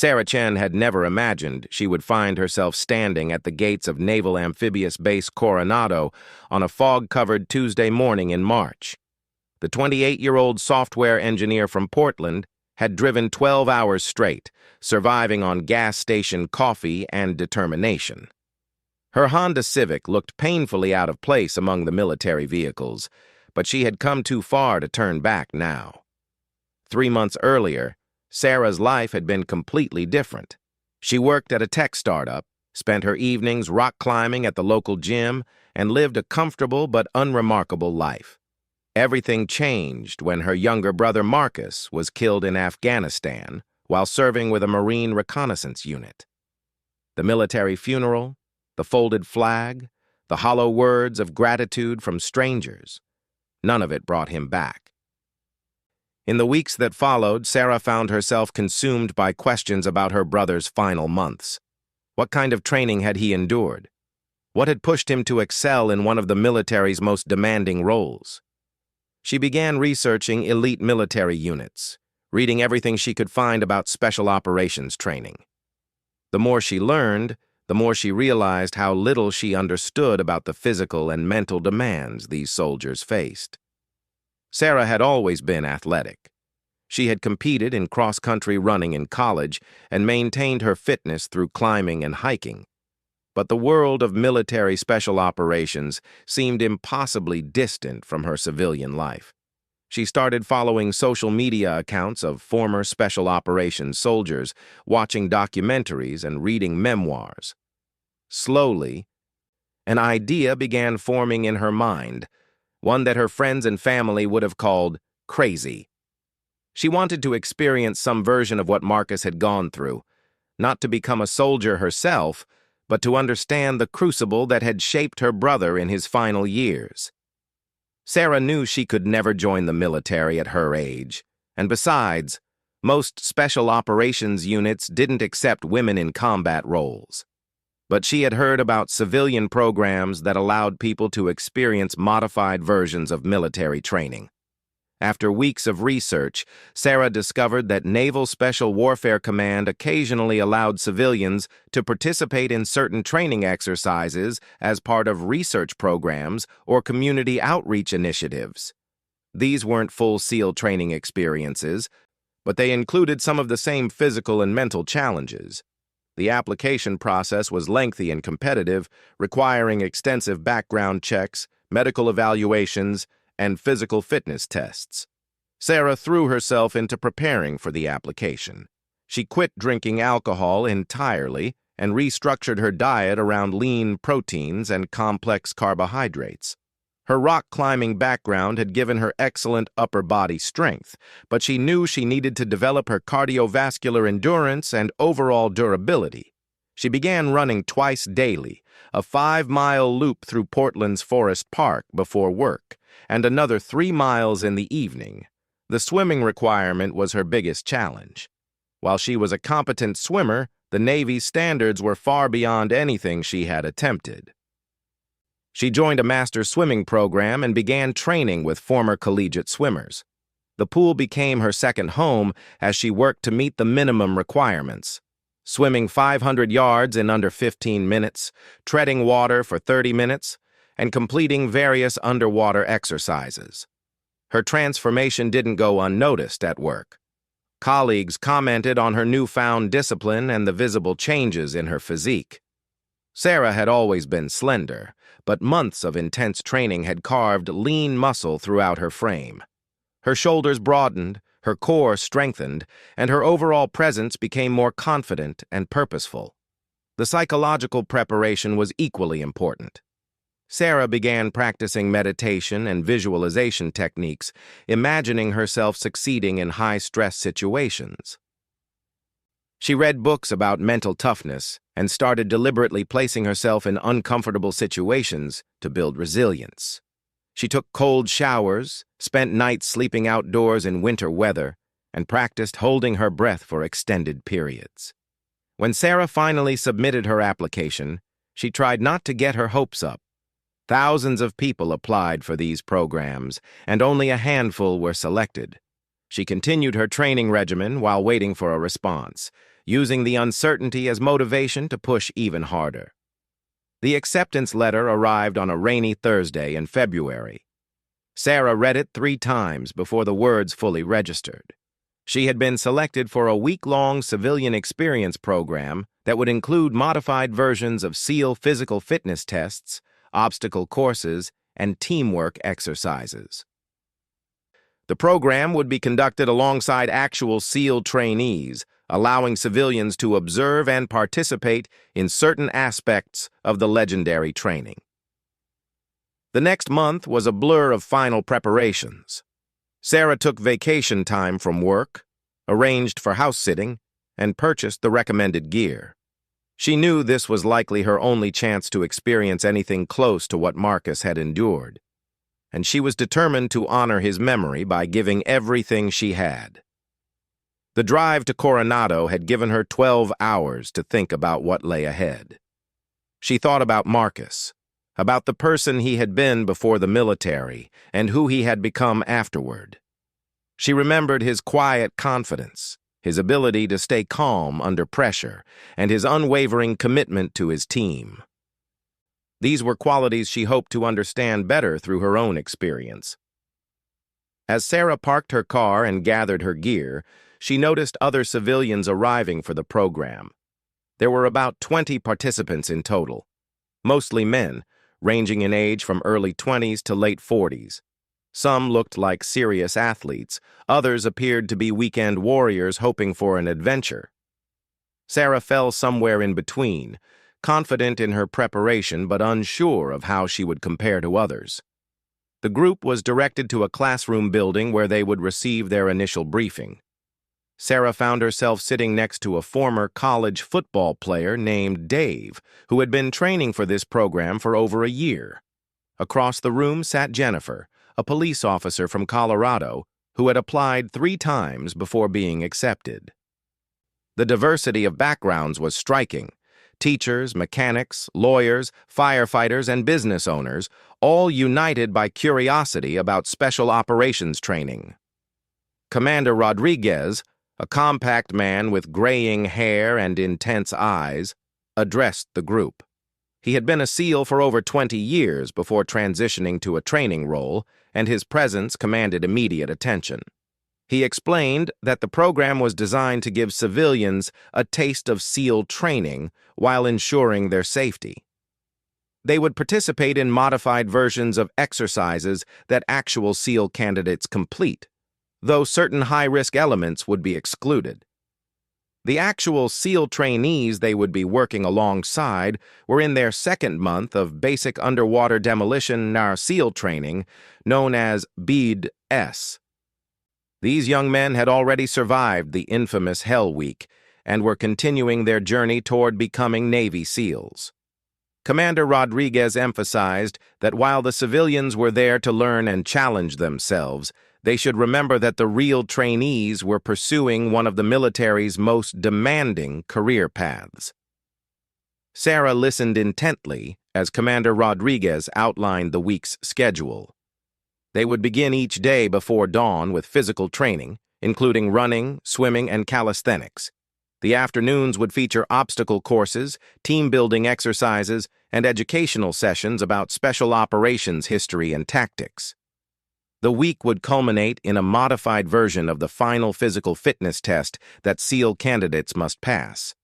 Sarah Chen had never imagined she would find herself standing at the gates of Naval Amphibious Base Coronado on a fog-covered Tuesday morning in March. The 28-year-old software engineer from Portland had driven 12 hours straight, surviving on gas station coffee and determination. Her Honda Civic looked painfully out of place among the military vehicles, but she had come too far to turn back now. 3 months earlier, Sarah's life had been completely different. She worked at a tech startup, spent her evenings rock climbing at the local gym, and lived a comfortable but unremarkable life. Everything changed when her younger brother Marcus was killed in Afghanistan while serving with a Marine reconnaissance unit. The military funeral, the folded flag, the hollow words of gratitude from strangers, none of it brought him back. In the weeks that followed, Sarah found herself consumed by questions about her brother's final months. What kind of training had he endured? What had pushed him to excel in one of the military's most demanding roles? She began researching elite military units, reading everything she could find about special operations training. The more she learned, the more she realized how little she understood about the physical and mental demands these soldiers faced. Sarah had always been athletic. She had competed in cross-country running in college and maintained her fitness through climbing and hiking. But the world of military special operations seemed impossibly distant from her civilian life. She started following social media accounts of former special operations soldiers, watching documentaries and reading memoirs. Slowly, an idea began forming in her mind, one that her friends and family would have called crazy. She wanted to experience some version of what Marcus had gone through, not to become a soldier herself, but to understand the crucible that had shaped her brother in his final years. Sarah knew she could never join the military at her age, and besides, most special operations units didn't accept women in combat roles. But she had heard about civilian programs that allowed people to experience modified versions of military training. After weeks of research, Sarah discovered that Naval Special Warfare Command occasionally allowed civilians to participate in certain training exercises as part of research programs or community outreach initiatives. These weren't full SEAL training experiences, but they included some of the same physical and mental challenges. The application process was lengthy and competitive, requiring extensive background checks, medical evaluations, and physical fitness tests. Sarah threw herself into preparing for the application. She quit drinking alcohol entirely and restructured her diet around lean proteins and complex carbohydrates. Her rock climbing background had given her excellent upper body strength, but she knew she needed to develop her cardiovascular endurance and overall durability. She began running twice daily, a 5-mile loop through Portland's Forest Park before work, and another 3 miles in the evening. The swimming requirement was her biggest challenge. While she was a competent swimmer, the Navy's standards were far beyond anything she had attempted. She joined a master's swimming program and began training with former collegiate swimmers. The pool became her second home as she worked to meet the minimum requirements. Swimming 500 yards in under 15 minutes, treading water for 30 minutes, and completing various underwater exercises. Her transformation didn't go unnoticed at work. Colleagues commented on her newfound discipline and the visible changes in her physique. Sarah had always been slender, but months of intense training had carved lean muscle throughout her frame. Her shoulders broadened, her core strengthened, and her overall presence became more confident and purposeful. The psychological preparation was equally important. Sarah began practicing meditation and visualization techniques, imagining herself succeeding in high-stress situations. She read books about mental toughness and started deliberately placing herself in uncomfortable situations to build resilience. She took cold showers, spent nights sleeping outdoors in winter weather, and practiced holding her breath for extended periods. When Sarah finally submitted her application, she tried not to get her hopes up. Thousands of people applied for these programs, and only a handful were selected. She continued her training regimen while waiting for a response, using the uncertainty as motivation to push even harder. The acceptance letter arrived on a rainy Thursday in February. Sarah read it 3 times before the words fully registered. She had been selected for a week-long civilian experience program that would include modified versions of SEAL physical fitness tests, obstacle courses, and teamwork exercises. The program would be conducted alongside actual SEAL trainees, allowing civilians to observe and participate in certain aspects of the legendary training. The next month was a blur of final preparations. Sarah took vacation time from work, arranged for house-sitting, and purchased the recommended gear. She knew this was likely her only chance to experience anything close to what Marcus had endured, and she was determined to honor his memory by giving everything she had. The drive to Coronado had given her 12 hours to think about what lay ahead. She thought about Marcus, about the person he had been before the military and who he had become afterward. She remembered his quiet confidence, his ability to stay calm under pressure, and his unwavering commitment to his team. These were qualities she hoped to understand better through her own experience. As Sarah parked her car and gathered her gear, she noticed other civilians arriving for the program. There were about 20 participants in total, mostly men, ranging in age from early 20s to late 40s. Some looked like serious athletes, others appeared to be weekend warriors hoping for an adventure. Sarah fell somewhere in between, confident in her preparation but unsure of how she would compare to others. The group was directed to a classroom building where they would receive their initial briefing. Sarah found herself sitting next to a former college football player named Dave, who had been training for this program for over a year. Across the room sat Jennifer, a police officer from Colorado, who had applied 3 times before being accepted. The diversity of backgrounds was striking. Teachers, mechanics, lawyers, firefighters, and business owners, all united by curiosity about special operations training. Commander Rodriguez, a compact man with graying hair and intense eyes, addressed the group. He had been a SEAL for over 20 years before transitioning to a training role, and his presence commanded immediate attention. He explained that the program was designed to give civilians a taste of SEAL training while ensuring their safety. They would participate in modified versions of exercises that actual SEAL candidates complete, though certain high-risk elements would be excluded. The actual SEAL trainees they would be working alongside were in their 2nd month of basic underwater demolition SEAL training, known as BEAD-S. These young men had already survived the infamous Hell Week and were continuing their journey toward becoming Navy SEALs. Commander Rodriguez emphasized that while the civilians were there to learn and challenge themselves, they should remember that the real trainees were pursuing one of the military's most demanding career paths. Sarah listened intently as Commander Rodriguez outlined the week's schedule. They would begin each day before dawn with physical training, including running, swimming, and calisthenics. The afternoons would feature obstacle courses, team-building exercises, and educational sessions about special operations history and tactics. The week would culminate in a modified version of the final physical fitness test that SEAL candidates must pass.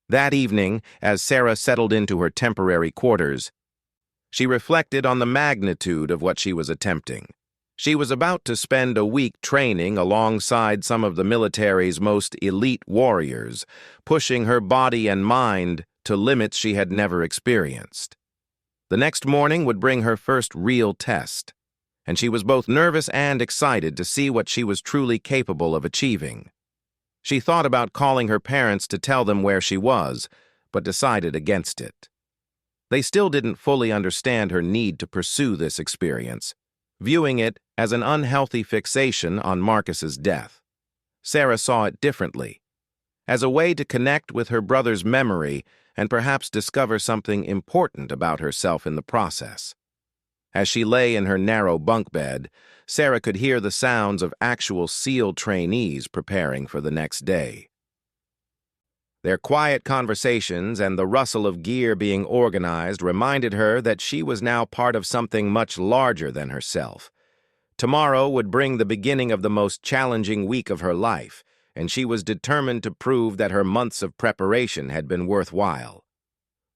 That evening, as Sarah settled into her temporary quarters, she reflected on the magnitude of what she was attempting. She was about to spend a week training alongside some of the military's most elite warriors, pushing her body and mind to limits she had never experienced. The next morning would bring her first real test, and she was both nervous and excited to see what she was truly capable of achieving. She thought about calling her parents to tell them where she was, but decided against it. They still didn't fully understand her need to pursue this experience, viewing it as an unhealthy fixation on Marcus's death. Sarah saw it differently, as a way to connect with her brother's memory and perhaps discover something important about herself in the process. As she lay in her narrow bunk bed, Sarah could hear the sounds of actual SEAL trainees preparing for the next day. Their quiet conversations and the rustle of gear being organized reminded her that she was now part of something much larger than herself. Tomorrow would bring the beginning of the most challenging week of her life, and she was determined to prove that her months of preparation had been worthwhile.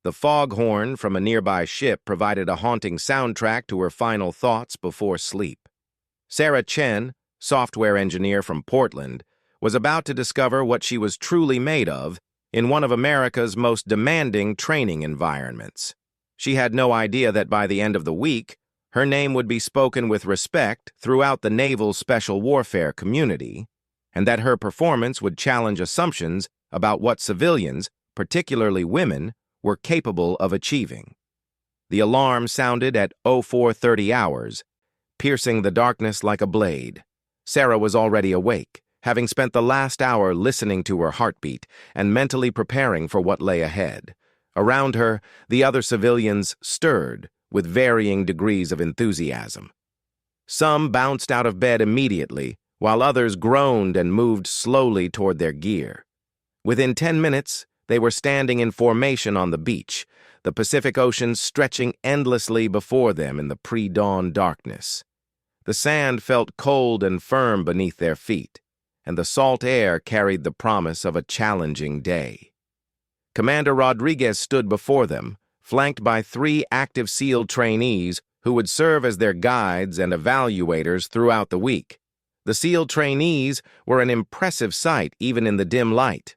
The foghorn from a nearby ship provided a haunting soundtrack to her final thoughts before sleep. Sarah Chen, software engineer from Portland, was about to discover what she was truly made of in one of America's most demanding training environments. She had no idea that by the end of the week, her name would be spoken with respect throughout the naval special warfare community, and that her performance would challenge assumptions about what civilians, particularly women, were capable of achieving. The alarm sounded at 0430 hours, piercing the darkness like a blade. Sarah was already awake, having spent the last hour listening to her heartbeat and mentally preparing for what lay ahead. Around her, the other civilians stirred with varying degrees of enthusiasm. Some bounced out of bed immediately, while others groaned and moved slowly toward their gear. Within 10 minutes, they were standing in formation on the beach, the Pacific Ocean stretching endlessly before them in the pre-dawn darkness. The sand felt cold and firm beneath their feet, and the salt air carried the promise of a challenging day. Commander Rodriguez stood before them, flanked by 3 active SEAL trainees who would serve as their guides and evaluators throughout the week. The SEAL trainees were an impressive sight even in the dim light.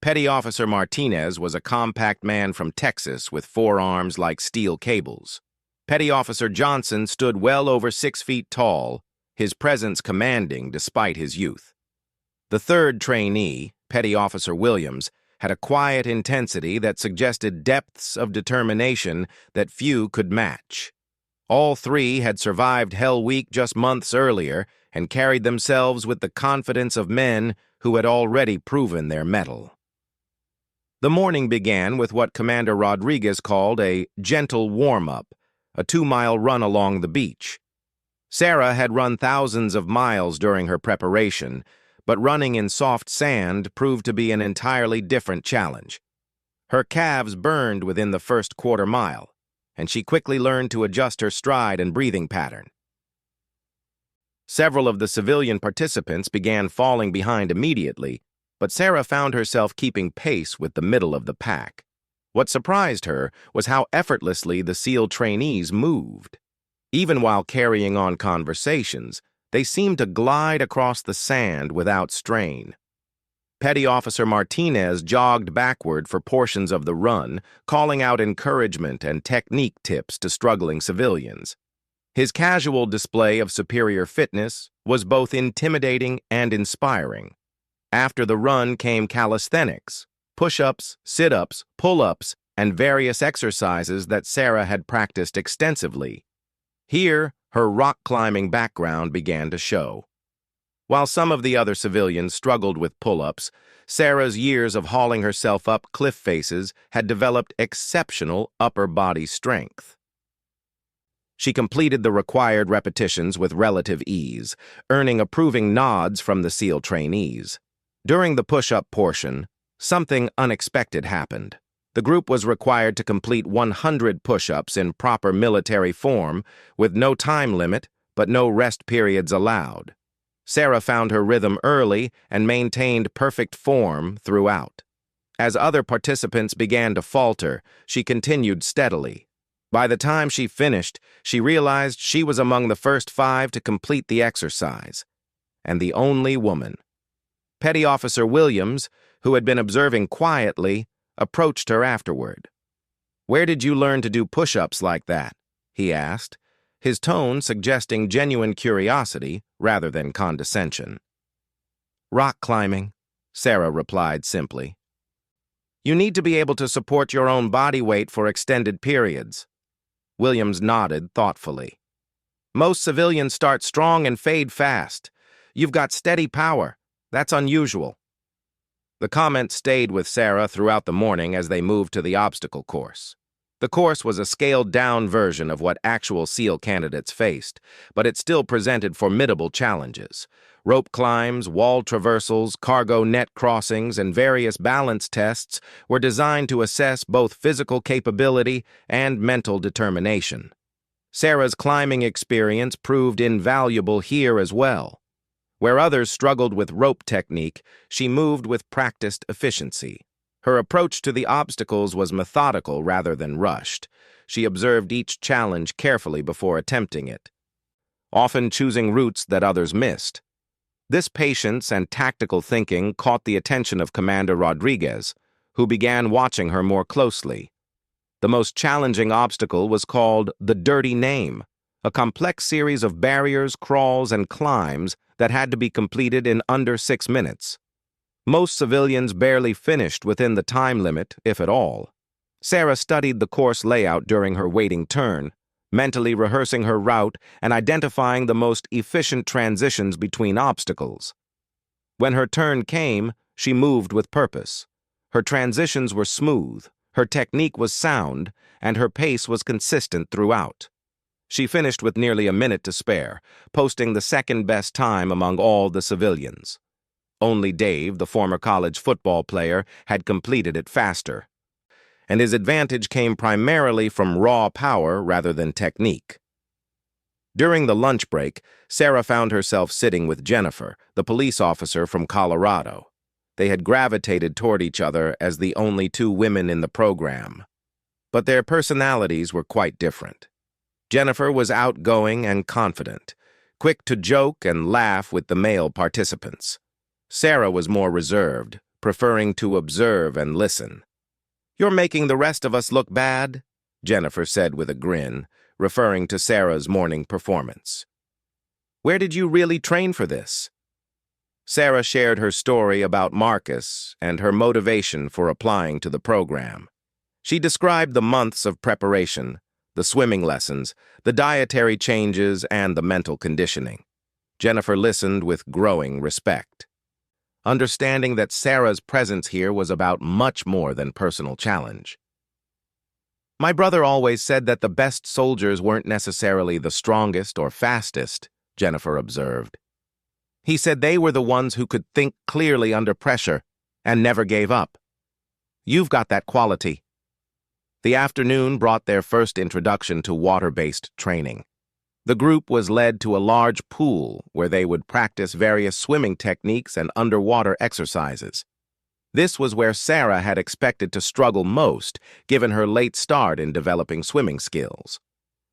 Petty Officer Martinez was a compact man from Texas with 4 arms like steel cables. Petty Officer Johnson stood well over 6 feet tall, his presence commanding despite his youth. The third trainee, Petty Officer Williams, had a quiet intensity that suggested depths of determination that few could match. All 3 had survived Hell Week just months earlier and carried themselves with the confidence of men who had already proven their mettle. The morning began with what Commander Rodriguez called a gentle warm-up, a 2-mile run along the beach. Sarah had run thousands of miles during her preparation, but running in soft sand proved to be an entirely different challenge. Her calves burned within the first quarter mile, and she quickly learned to adjust her stride and breathing pattern. Several of the civilian participants began falling behind immediately, but Sarah found herself keeping pace with the middle of the pack. What surprised her was how effortlessly the SEAL trainees moved. Even while carrying on conversations, they seemed to glide across the sand without strain. Petty Officer Martinez jogged backward for portions of the run, calling out encouragement and technique tips to struggling civilians. His casual display of superior fitness was both intimidating and inspiring. After the run came calisthenics, push-ups, sit-ups, pull-ups, and various exercises that Sarah had practiced extensively. Here, her rock-climbing background began to show. While some of the other civilians struggled with pull-ups, Sarah's years of hauling herself up cliff faces had developed exceptional upper body strength. She completed the required repetitions with relative ease, earning approving nods from the SEAL trainees. During the push-up portion, something unexpected happened. The group was required to complete 100 push-ups in proper military form, with no time limit, but no rest periods allowed. Sarah found her rhythm early and maintained perfect form throughout. As other participants began to falter, she continued steadily. By the time she finished, she realized she was among the first 5 to complete the exercise, and the only woman. Petty Officer Williams, who had been observing quietly, approached her afterward. "Where did you learn to do push-ups like that?" he asked, his tone suggesting genuine curiosity rather than condescension. "Rock climbing," Sarah replied simply. "You need to be able to support your own body weight for extended periods." Williams nodded thoughtfully. "Most civilians start strong and fade fast. You've got steady power. That's unusual." The comment stayed with Sarah throughout the morning as they moved to the obstacle course. The course was a scaled-down version of what actual SEAL candidates faced, but it still presented formidable challenges. Rope climbs, wall traversals, cargo net crossings, and various balance tests were designed to assess both physical capability and mental determination. Sarah's climbing experience proved invaluable here as well. Where others struggled with rope technique, she moved with practiced efficiency. Her approach to the obstacles was methodical rather than rushed. She observed each challenge carefully before attempting it, often choosing routes that others missed. This patience and tactical thinking caught the attention of Commander Rodriguez, who began watching her more closely. The most challenging obstacle was called the Dirty Name, a complex series of barriers, crawls, and climbs that had to be completed in under 6 minutes. Most civilians barely finished within the time limit, if at all. Sarah studied the course layout during her waiting turn, mentally rehearsing her route and identifying the most efficient transitions between obstacles. When her turn came, she moved with purpose. Her transitions were smooth, her technique was sound, and her pace was consistent throughout. She finished with nearly a minute to spare, posting the second-best time among all the civilians. Only Dave, the former college football player, had completed it faster, and his advantage came primarily from raw power rather than technique. During the lunch break, Sarah found herself sitting with Jennifer, the police officer from Colorado. They had gravitated toward each other as the only 2 women in the program. But their personalities were quite different. Jennifer was outgoing and confident, quick to joke and laugh with the male participants. Sarah was more reserved, preferring to observe and listen. "You're making the rest of us look bad," Jennifer said with a grin, referring to Sarah's morning performance. "Where did you really train for this?" Sarah shared her story about Marcus and her motivation for applying to the program. She described the months of preparation, the swimming lessons, the dietary changes, and the mental conditioning. Jennifer listened with growing respect, understanding that Sarah's presence here was about much more than personal challenge. "My brother always said that the best soldiers weren't necessarily the strongest or fastest," Jennifer observed. "He said they were the ones who could think clearly under pressure and never gave up. You've got that quality." The afternoon brought their first introduction to water-based training. The group was led to a large pool where they would practice various swimming techniques and underwater exercises. This was where Sarah had expected to struggle most, given her late start in developing swimming skills.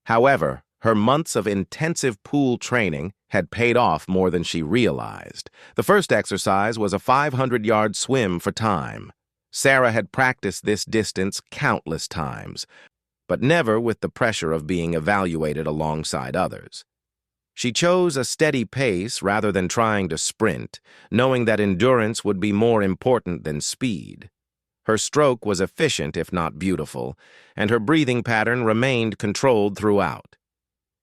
However, her months of intensive pool training had paid off more than she realized. The first exercise was a 500-yard swim for time. Sarah had practiced this distance countless times, but never with the pressure of being evaluated alongside others. She chose a steady pace rather than trying to sprint, knowing that endurance would be more important than speed. Her stroke was efficient if not beautiful, and her breathing pattern remained controlled throughout.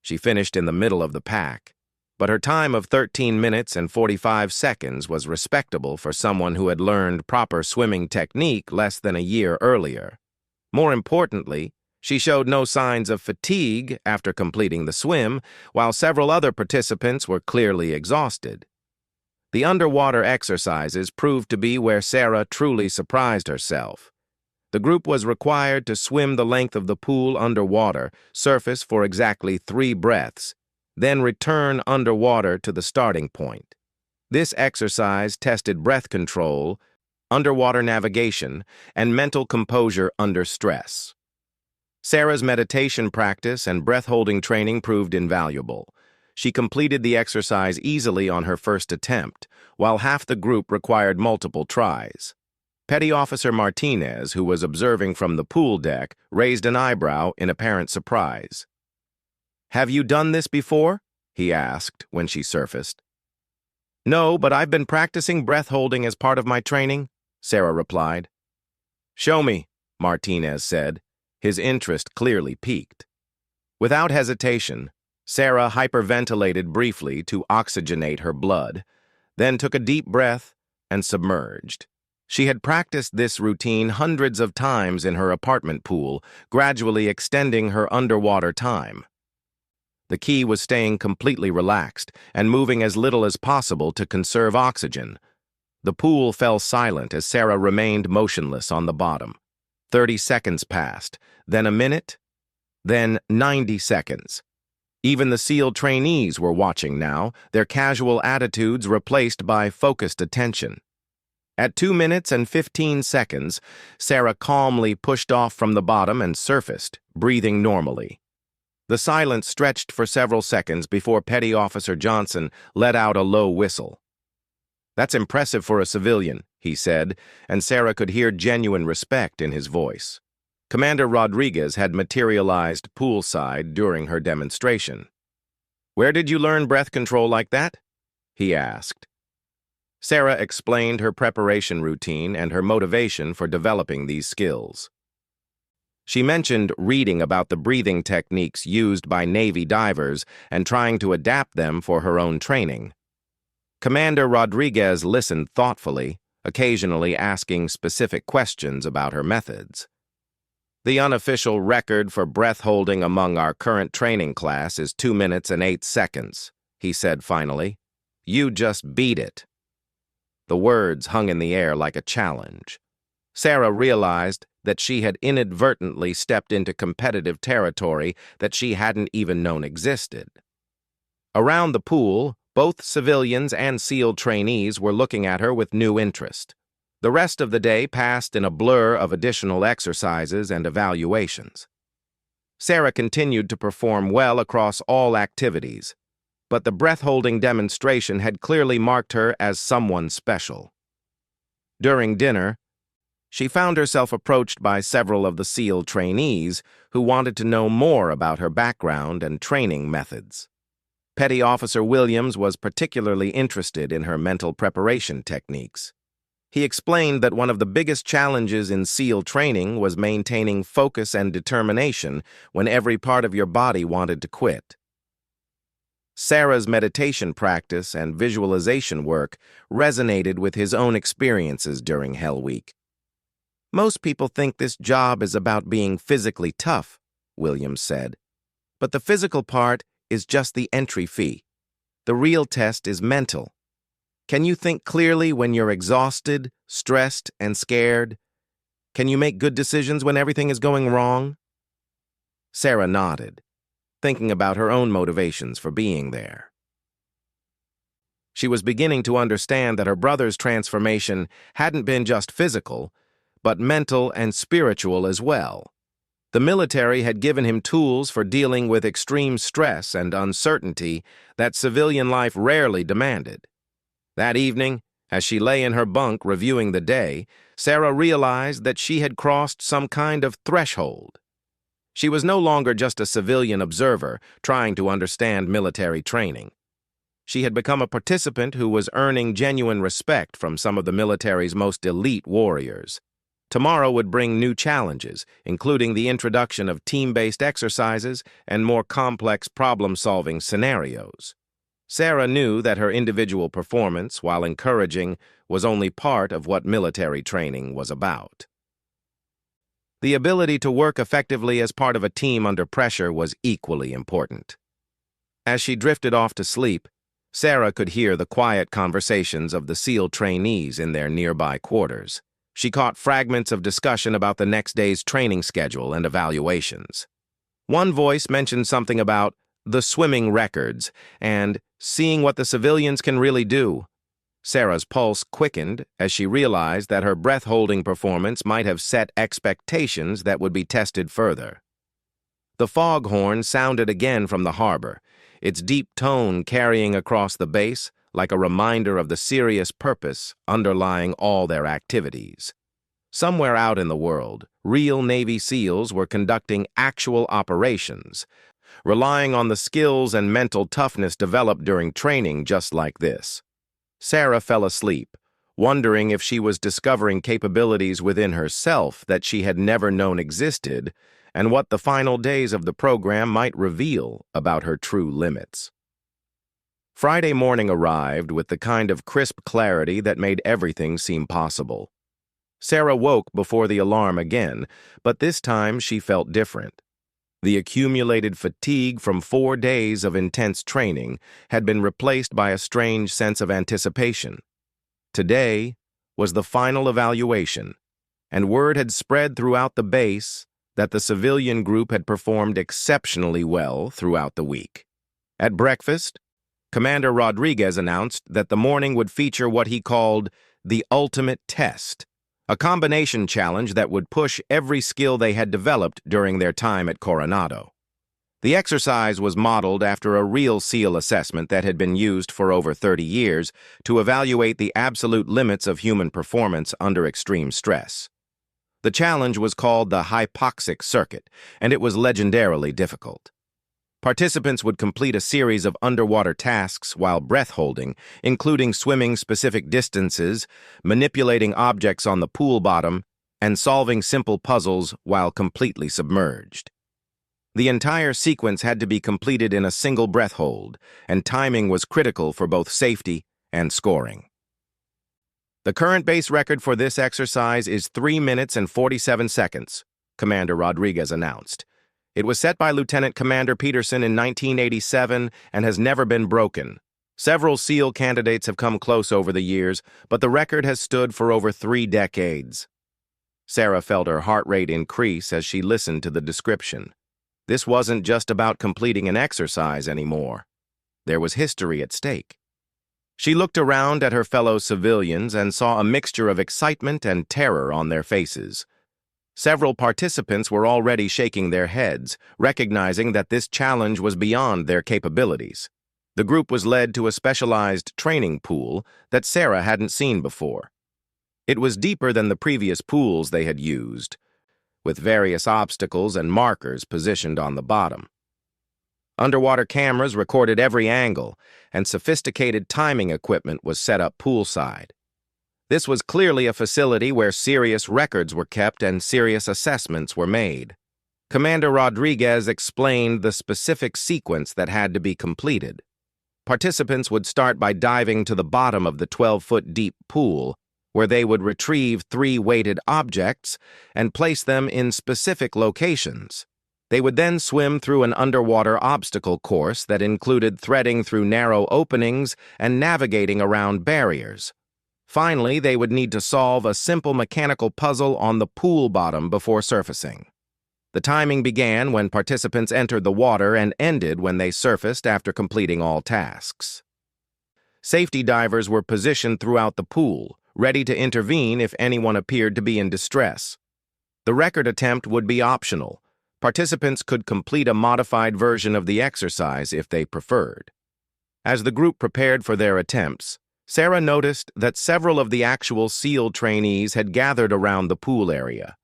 She finished in the middle of the pack, but her time of 13 minutes and 45 seconds was respectable for someone who had learned proper swimming technique less than a year earlier. More importantly, she showed no signs of fatigue after completing the swim, while several other participants were clearly exhausted. The underwater exercises proved to be where Sarah truly surprised herself. The group was required to swim the length of the pool underwater, surface for exactly 3 breaths, then return underwater to the starting point. This exercise tested breath control, underwater navigation, and mental composure under stress. Sarah's meditation practice and breath-holding training proved invaluable. She completed the exercise easily on her first attempt, while half the group required multiple tries. Petty Officer Martinez, who was observing from the pool deck, raised an eyebrow in apparent surprise. "Have you done this before?" he asked when she surfaced. "No, but I've been practicing breath-holding as part of my training," Sarah replied. "Show me," Martinez said, his interest clearly piqued. Without hesitation, Sarah hyperventilated briefly to oxygenate her blood, then took a deep breath and submerged. She had practiced this routine hundreds of times in her apartment pool, gradually extending her underwater time. The key was staying completely relaxed and moving as little as possible to conserve oxygen. The pool fell silent as Sarah remained motionless on the bottom. 30 seconds passed, then a minute, then 90 seconds. Even the SEAL trainees were watching now, their casual attitudes replaced by focused attention. At 2 minutes and 15 seconds, Sarah calmly pushed off from the bottom and surfaced, breathing normally. The silence stretched for several seconds before Petty Officer Johnson let out a low whistle. "That's impressive for a civilian," he said, and Sarah could hear genuine respect in his voice. Commander Rodriguez had materialized poolside during her demonstration. "Where did you learn breath control like that?" he asked. Sarah explained her preparation routine and her motivation for developing these skills. She mentioned reading about the breathing techniques used by Navy divers and trying to adapt them for her own training. Commander Rodriguez listened thoughtfully, occasionally asking specific questions about her methods. "The unofficial record for breath holding among our current training class is 2 minutes and 8 seconds, he said finally. "You just beat it." The words hung in the air like a challenge. Sarah realized that she had inadvertently stepped into competitive territory that she hadn't even known existed. Around the pool, both civilians and SEAL trainees were looking at her with new interest. The rest of the day passed in a blur of additional exercises and evaluations. Sarah continued to perform well across all activities, but the breath-holding demonstration had clearly marked her as someone special. During dinner, she found herself approached by several of the SEAL trainees who wanted to know more about her background and training methods. Petty Officer Williams was particularly interested in her mental preparation techniques. He explained that one of the biggest challenges in SEAL training was maintaining focus and determination when every part of your body wanted to quit. Sarah's meditation practice and visualization work resonated with his own experiences during Hell Week. "Most people think this job is about being physically tough," Williams said. "But the physical part is just the entry fee. The real test is mental. Can you think clearly when you're exhausted, stressed, and scared? Can you make good decisions when everything is going wrong?" Sarah nodded, thinking about her own motivations for being there. She was beginning to understand that her brother's transformation hadn't been just physical, but mental and spiritual as well. The military had given him tools for dealing with extreme stress and uncertainty that civilian life rarely demanded. That evening, as she lay in her bunk reviewing the day, Sarah realized that she had crossed some kind of threshold. She was no longer just a civilian observer trying to understand military training. She had become a participant who was earning genuine respect from some of the military's most elite warriors. Tomorrow would bring new challenges, including the introduction of team-based exercises and more complex problem-solving scenarios. Sarah knew that her individual performance, while encouraging, was only part of what military training was about. The ability to work effectively as part of a team under pressure was equally important. As she drifted off to sleep, Sarah could hear the quiet conversations of the SEAL trainees in their nearby quarters. She caught fragments of discussion about the next day's training schedule and evaluations. One voice mentioned something about the swimming records and seeing what the civilians can really do. Sarah's pulse quickened as she realized that her breath-holding performance might have set expectations that would be tested further. The foghorn sounded again from the harbor, its deep tone carrying across the base like a reminder of the serious purpose underlying all their activities. Somewhere out in the world, real Navy SEALs were conducting actual operations, relying on the skills and mental toughness developed during training just like this. Sarah fell asleep, wondering if she was discovering capabilities within herself that she had never known existed, and what the final days of the program might reveal about her true limits. Friday morning arrived with the kind of crisp clarity that made everything seem possible. Sarah woke before the alarm again, but this time she felt different. The accumulated fatigue from 4 days of intense training had been replaced by a strange sense of anticipation. Today was the final evaluation, and word had spread throughout the base that the civilian group had performed exceptionally well throughout the week. At breakfast, Commander Rodriguez announced that the morning would feature what he called the ultimate test, a combination challenge that would push every skill they had developed during their time at Coronado. The exercise was modeled after a real SEAL assessment that had been used for over 30 years to evaluate the absolute limits of human performance under extreme stress. The challenge was called the hypoxic circuit, and it was legendarily difficult. Participants would complete a series of underwater tasks while breath-holding, including swimming specific distances, manipulating objects on the pool bottom, and solving simple puzzles while completely submerged. The entire sequence had to be completed in a single breath hold, and timing was critical for both safety and scoring. The current base record for this exercise is 3 minutes and 47 seconds, Commander Rodriguez announced. It was set by Lieutenant Commander Peterson in 1987 and has never been broken. Several SEAL candidates have come close over the years, but the record has stood for over 3 decades. Sarah felt her heart rate increase as she listened to the description. This wasn't just about completing an exercise anymore. There was history at stake. She looked around at her fellow civilians and saw a mixture of excitement and terror on their faces. Several participants were already shaking their heads, recognizing that this challenge was beyond their capabilities. The group was led to a specialized training pool that Sarah hadn't seen before. It was deeper than the previous pools they had used, with various obstacles and markers positioned on the bottom. Underwater cameras recorded every angle, and sophisticated timing equipment was set up poolside. This was clearly a facility where serious records were kept and serious assessments were made. Commander Rodriguez explained the specific sequence that had to be completed. Participants would start by diving to the bottom of the 12-foot deep pool, where they would retrieve 3 weighted objects and place them in specific locations. They would then swim through an underwater obstacle course that included threading through narrow openings and navigating around barriers. Finally, they would need to solve a simple mechanical puzzle on the pool bottom before surfacing. The timing began when participants entered the water and ended when they surfaced after completing all tasks. Safety divers were positioned throughout the pool, ready to intervene if anyone appeared to be in distress. The record attempt would be optional. Participants could complete a modified version of the exercise if they preferred. As the group prepared for their attempts, Sarah noticed that several of the actual SEAL trainees had gathered around the pool area.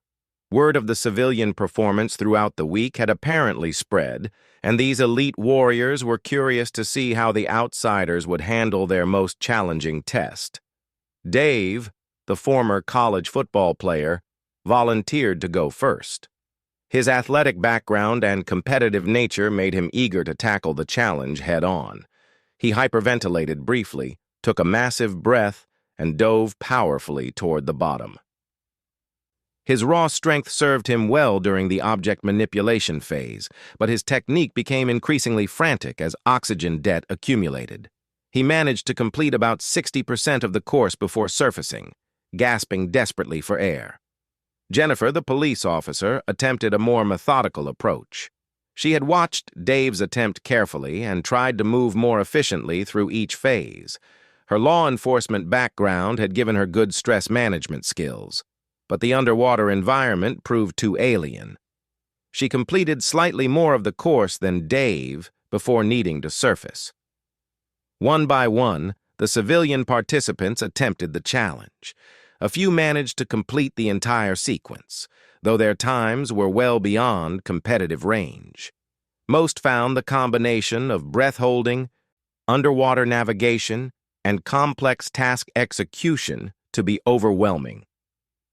Word of the civilian performance throughout the week had apparently spread, and these elite warriors were curious to see how the outsiders would handle their most challenging test. Dave, the former college football player, volunteered to go first. His athletic background and competitive nature made him eager to tackle the challenge head-on. He hyperventilated briefly, took a massive breath, and dove powerfully toward the bottom. His raw strength served him well during the object manipulation phase, but his technique became increasingly frantic as oxygen debt accumulated. He managed to complete about 60% of the course before surfacing, gasping desperately for air. Jennifer, the police officer, attempted a more methodical approach. She had watched Dave's attempt carefully and tried to move more efficiently through each phase. Her law enforcement background had given her good stress management skills, but the underwater environment proved too alien. She completed slightly more of the course than Dave before needing to surface. One by one, the civilian participants attempted the challenge. A few managed to complete the entire sequence, though their times were well beyond competitive range. Most found the combination of breath-holding, underwater navigation, and complex task execution to be overwhelming.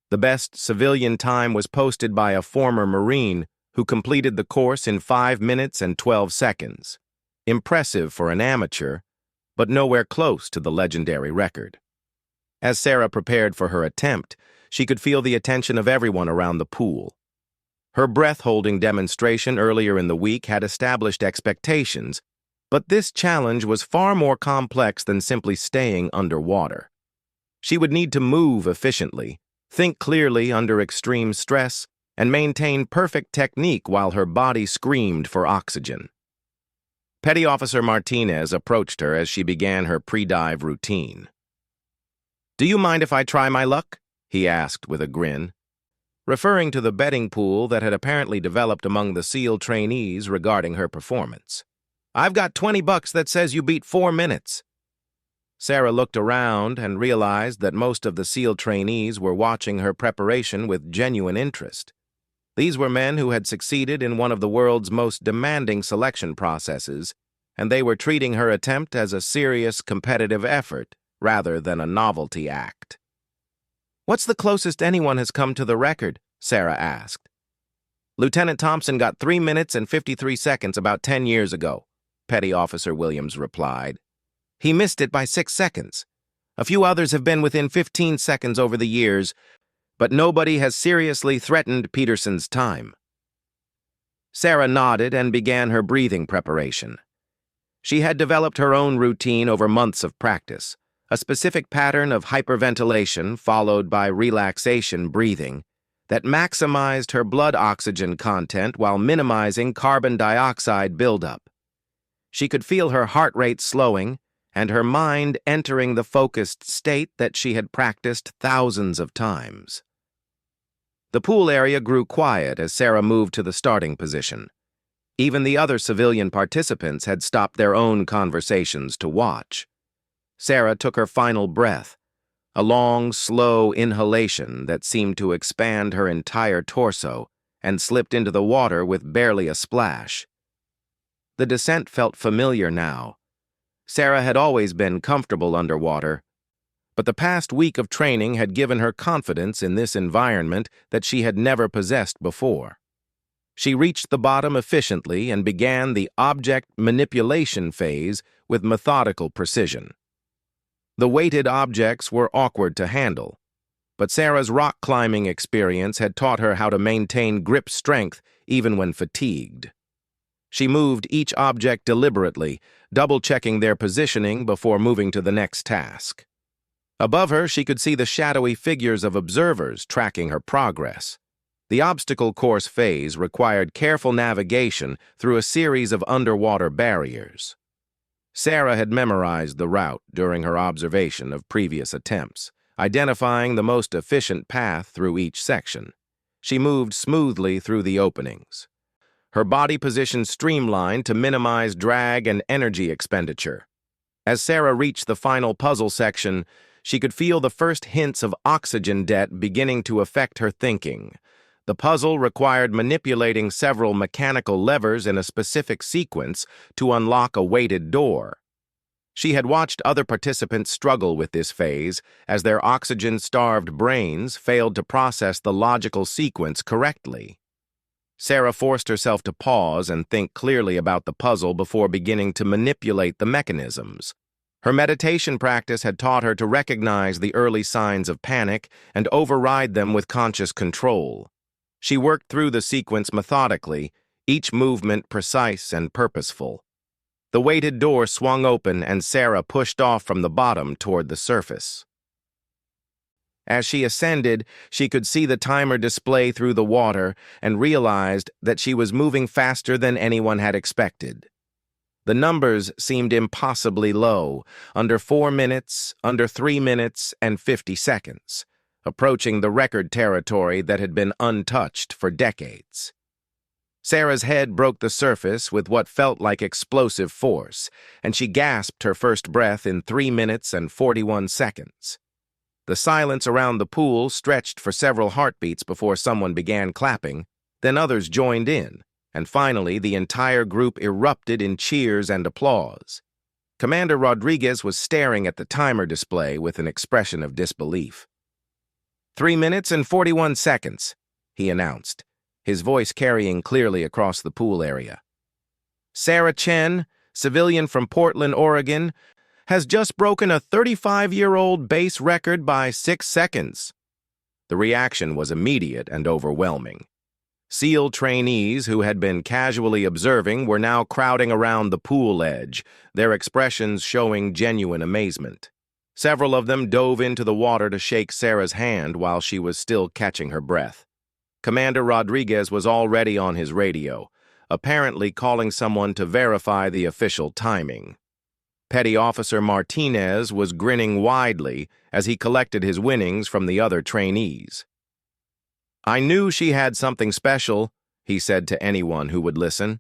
The best civilian time was posted by a former Marine who completed the course in 5 minutes and 12 seconds. Impressive for an amateur, but nowhere close to the legendary record. As Sarah prepared for her attempt, She could feel the attention of everyone around the pool. Her breath-holding demonstration earlier in the week had established expectations, but this challenge was far more complex than simply staying underwater. She would need to move efficiently, think clearly under extreme stress, and maintain perfect technique while her body screamed for oxygen. Petty Officer Martinez approached her as she began her pre-dive routine. "Do you mind if I try my luck?" he asked with a grin, referring to the betting pool that had apparently developed among the SEAL trainees regarding her performance. "I've got $20 that says you beat 4 minutes. Sarah looked around and realized that most of the SEAL trainees were watching her preparation with genuine interest. These were men who had succeeded in one of the world's most demanding selection processes, and they were treating her attempt as a serious competitive effort rather than a novelty act. "What's the closest anyone has come to the record?" Sarah asked. "Lieutenant Thompson got 3 minutes and 53 seconds about 10 years ago," Petty Officer Williams replied. "He missed it by 6 seconds. A few others have been within 15 seconds over the years, but nobody has seriously threatened Peterson's time." Sarah nodded and began her breathing preparation. She had developed her own routine over months of practice, a specific pattern of hyperventilation followed by relaxation breathing that maximized her blood oxygen content while minimizing carbon dioxide buildup. She could feel her heart rate slowing and her mind entering the focused state that she had practiced thousands of times. The pool area grew quiet as Sarah moved to the starting position. Even the other civilian participants had stopped their own conversations to watch. Sarah took her final breath, a long, slow inhalation that seemed to expand her entire torso, and slipped into the water with barely a splash. The descent felt familiar now. Sarah had always been comfortable underwater, but the past week of training had given her confidence in this environment that she had never possessed before. She reached the bottom efficiently and began the object manipulation phase with methodical precision. The weighted objects were awkward to handle, but Sarah's rock climbing experience had taught her how to maintain grip strength even when fatigued. She moved each object deliberately, double-checking their positioning before moving to the next task. Above her, she could see the shadowy figures of observers tracking her progress. The obstacle course phase required careful navigation through a series of underwater barriers. Sarah had memorized the route during her observation of previous attempts, identifying the most efficient path through each section. She moved smoothly through the openings, her body position streamlined to minimize drag and energy expenditure. As Sarah reached the final puzzle section, she could feel the first hints of oxygen debt beginning to affect her thinking. The puzzle required manipulating several mechanical levers in a specific sequence to unlock a weighted door. She had watched other participants struggle with this phase as their oxygen-starved brains failed to process the logical sequence correctly. Sarah forced herself to pause and think clearly about the puzzle before beginning to manipulate the mechanisms. Her meditation practice had taught her to recognize the early signs of panic and override them with conscious control. She worked through the sequence methodically, each movement precise and purposeful. The weighted door swung open and Sarah pushed off from the bottom toward the surface. As she ascended, she could see the timer display through the water and realized that she was moving faster than anyone had expected. The numbers seemed impossibly low, under 4 minutes, under 3 minutes, and 50 seconds, approaching the record territory that had been untouched for decades. Sarah's head broke the surface with what felt like explosive force, and she gasped her first breath in 3 minutes and 41 seconds. The silence around the pool stretched for several heartbeats before someone began clapping, then others joined in, and finally the entire group erupted in cheers and applause. Commander Rodriguez was staring at the timer display with an expression of disbelief. 3 minutes and 41 seconds, he announced, his voice carrying clearly across the pool area. Sarah Chen, civilian from Portland, Oregon, has just broken a 35-year-old base record by 6 seconds. The reaction was immediate and overwhelming. SEAL trainees who had been casually observing were now crowding around the pool edge, their expressions showing genuine amazement. Several of them dove into the water to shake Sarah's hand while she was still catching her breath. Commander Rodriguez was already on his radio, apparently calling someone to verify the official timing. Petty Officer Martinez was grinning widely as he collected his winnings from the other trainees. "I knew she had something special," he said to anyone who would listen.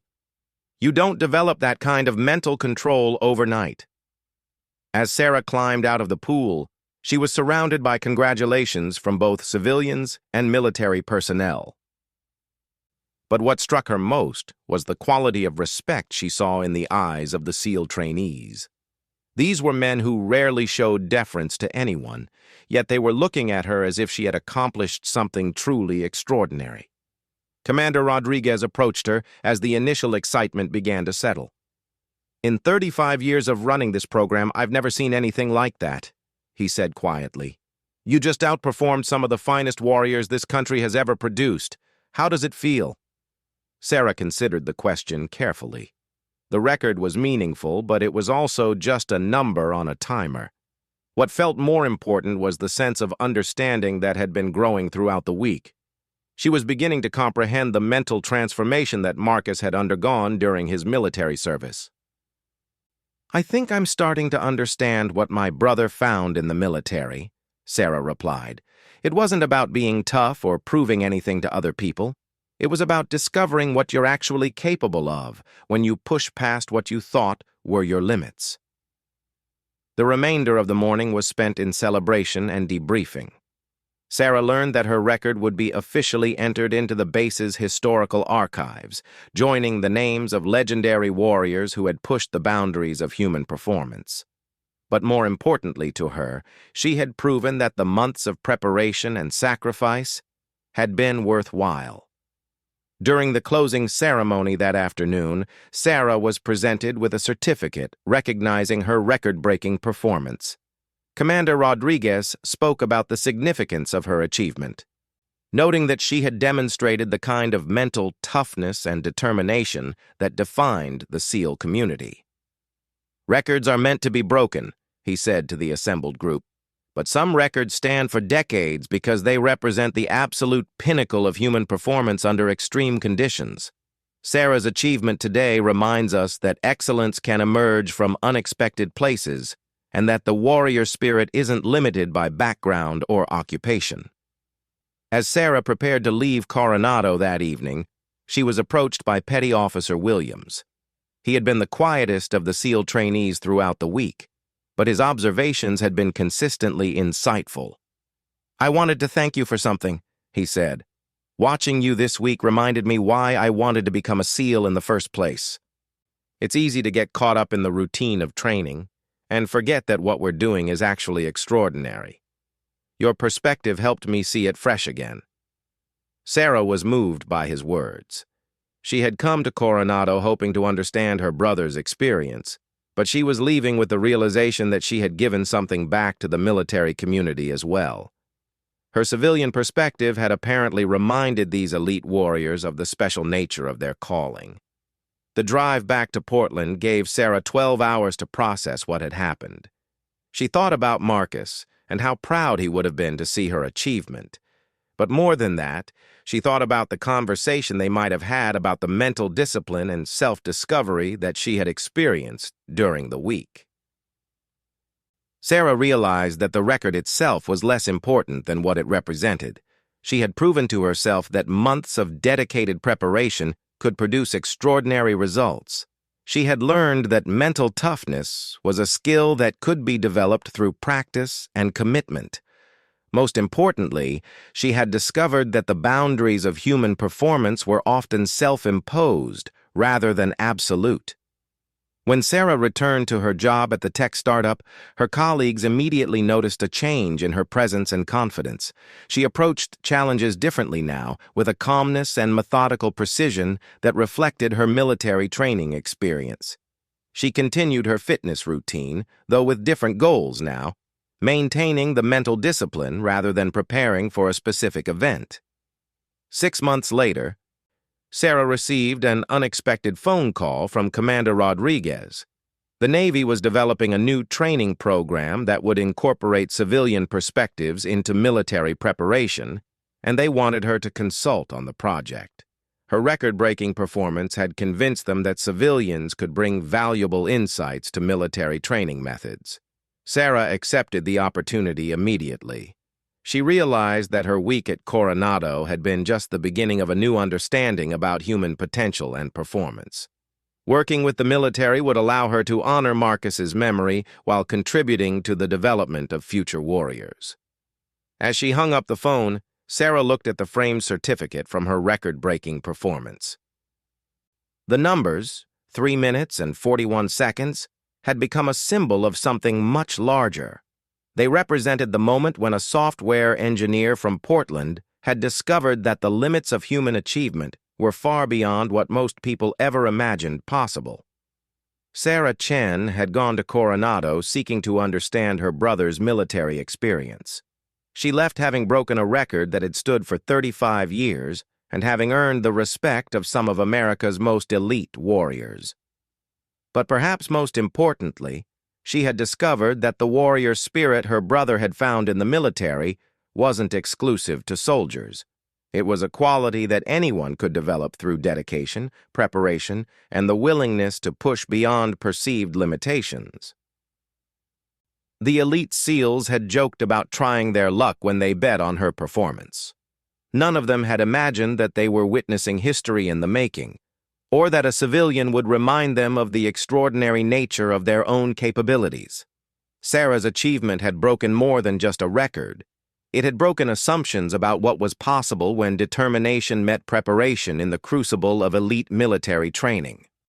"You don't develop that kind of mental control overnight." As Sarah climbed out of the pool, she was surrounded by congratulations from both civilians and military personnel. But what struck her most was the quality of respect she saw in the eyes of the SEAL trainees. These were men who rarely showed deference to anyone, yet they were looking at her as if she had accomplished something truly extraordinary. Commander Rodriguez approached her as the initial excitement began to settle. "In 35 years of running this program, I've never seen anything like that," he said quietly. "You just outperformed some of the finest warriors this country has ever produced. How does it feel?" Sarah considered the question carefully. The record was meaningful, but it was also just a number on a timer. What felt more important was the sense of understanding that had been growing throughout the week. She was beginning to comprehend the mental transformation that Marcus had undergone during his military service. "I think I'm starting to understand what my brother found in the military," Sarah replied. "It wasn't about being tough or proving anything to other people. It was about discovering what you're actually capable of when you push past what you thought were your limits." The remainder of the morning was spent in celebration and debriefing. Sarah learned that her record would be officially entered into the base's historical archives, joining the names of legendary warriors who had pushed the boundaries of human performance. But more importantly to her, she had proven that the months of preparation and sacrifice had been worthwhile. During the closing ceremony that afternoon, Sarah was presented with a certificate recognizing her record-breaking performance. Commander Rodriguez spoke about the significance of her achievement, noting that she had demonstrated the kind of mental toughness and determination that defined the SEAL community. "Records are meant to be broken," he said to the assembled group. "But some records stand for decades because they represent the absolute pinnacle of human performance under extreme conditions. Sarah's achievement today reminds us that excellence can emerge from unexpected places and that the warrior spirit isn't limited by background or occupation." As Sarah prepared to leave Coronado that evening, she was approached by Petty Officer Williams. He had been the quietest of the SEAL trainees throughout the week, but his observations had been consistently insightful. "I wanted to thank you for something," he said. "Watching you this week reminded me why I wanted to become a SEAL in the first place. It's easy to get caught up in the routine of training and forget that what we're doing is actually extraordinary. Your perspective helped me see it fresh again." Sarah was moved by his words. She had come to Coronado hoping to understand her brother's experience, but she was leaving with the realization that she had given something back to the military community as well. Her civilian perspective had apparently reminded these elite warriors of the special nature of their calling. The drive back to Portland gave Sarah 12 hours to process what had happened. She thought about Marcus and how proud he would have been to see her achievement. But more than that, she thought about the conversation they might have had about the mental discipline and self-discovery that she had experienced during the week. Sarah realized that the record itself was less important than what it represented. She had proven to herself that months of dedicated preparation could produce extraordinary results. She had learned that mental toughness was a skill that could be developed through practice and commitment. Most importantly, she had discovered that the boundaries of human performance were often self-imposed rather than absolute. When Sarah returned to her job at the tech startup, her colleagues immediately noticed a change in her presence and confidence. She approached challenges differently now, with a calmness and methodical precision that reflected her military training experience. She continued her fitness routine, though with different goals now. maintaining the mental discipline rather than preparing for a specific event. 6 months later, Sarah received an unexpected phone call from Commander Rodriguez. The Navy was developing a new training program that would incorporate civilian perspectives into military preparation, and they wanted her to consult on the project. Her record-breaking performance had convinced them that civilians could bring valuable insights to military training methods. Sarah accepted the opportunity immediately. She realized that her week at Coronado had been just the beginning of a new understanding about human potential and performance. Working with the military would allow her to honor Marcus's memory while contributing to the development of future warriors. As she hung up the phone, Sarah looked at the framed certificate from her record-breaking performance. The numbers, 3 minutes and 41 seconds, had become a symbol of something much larger. They represented the moment when a software engineer from Portland had discovered that the limits of human achievement were far beyond what most people ever imagined possible. Sarah Chen had gone to Coronado seeking to understand her brother's military experience. She left having broken a record that had stood for 35 years and having earned the respect of some of America's most elite warriors. But perhaps most importantly, she had discovered that the warrior spirit her brother had found in the military wasn't exclusive to soldiers. It was a quality that anyone could develop through dedication, preparation, and the willingness to push beyond perceived limitations. The elite SEALs had joked about trying their luck when they bet on her performance. None of them had imagined that they were witnessing history in the making, or that a civilian would remind them of the extraordinary nature of their own capabilities. Sarah's achievement had broken more than just a record. It had broken assumptions about what was possible when determination met preparation in the crucible of elite military training.